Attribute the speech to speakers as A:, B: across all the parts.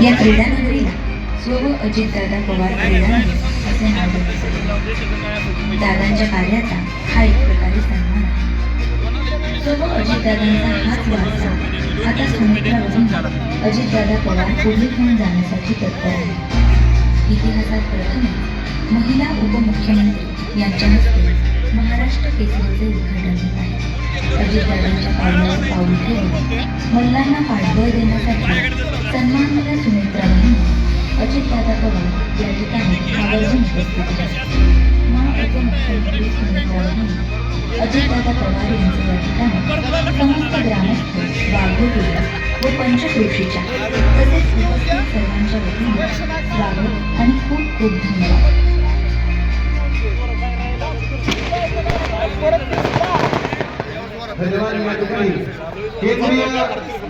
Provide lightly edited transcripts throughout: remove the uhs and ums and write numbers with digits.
A: या क्रीडानगरीला स्व अजितदादा पवार क्रीडानगरी असे नाव देण्यात दादांच्या कार्याचा हा एक प्रकारे सन्मान आहे। स्व अजितदादांचा हाच वारसा आता सुमित्रावरून अजितदादा पवार पुढे घेऊन जाण्यासाठी तत्पर आहे। इतिहासात प्रथम महिला उपमुख्यमंत्री यांच्या हस्ते महाराष्ट्र केसरीचे उद्घाटन होत आहे। अजितदादांच्या पावलावर पाऊल ठेवून मल्लांना पाठबळ देण्यासाठी सन्माननीय सुमित्रावरून अजितदादा पवार या ठिकाणी आवर्जून उपस्थित आहेत। उपमुख्यमंत्री सुमित्रावरून अजितदादा पवार यांचे या ठिकाणी समस्त ग्रामस्थ वाघोटी व पंचक्रोशीच्या तसेच उपस्थित सर्वांच्या वतीने स्वागत आणि खूप खूप धन्यवाद।
B: केंद्रीय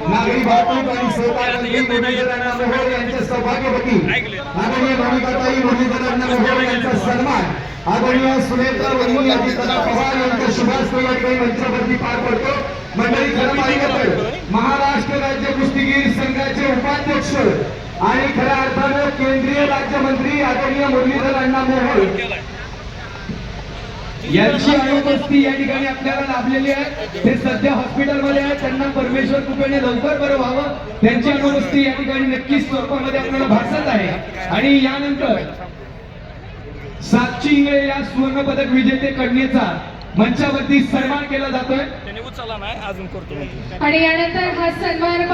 B: नागरी वाहतूक आणि सहकार मंत्री मुरलीधर मोहोळ यांचे सौभाग्यवती आदरणीय भाविकाताई मुरलीधर मोहोळ यांचा सन्मान आदरणीय सुनेत्रा वहिनी अजितदादा पवार यांच्या शुभास्ते या ठिकाणी मंचावरती पार पडतो। मंडळी खरं पाहिलं तर महाराष्ट्र राज्य कुस्तीगीर संघाचे उपाध्यक्ष आणि खऱ्या अर्थानं केंद्रीय राज्यमंत्री आदरणीय मुरलीधर अण्णा मोहोळ यांची अनुपस्थिती या ठिकाणी आपल्याला लाभलेली आहे। ते सध्या हॉस्पिटलमध्ये आहेत, त्यांना परमेश्वर कृपेने लवकर बरं व्हावं। त्यांची अनुपस्थिती या ठिकाणी नक्कीच स्वरूपामध्ये आपल्याला भासत आहे। आणि यानंतर साक्षी इंगळे या सुवर्ण पदक विजेते कन्येचा मंचावरती सन्मान केला जातोय
C: त्याने उचलला नाही अजून करतो
D: आणि यानंतर हा सन्मान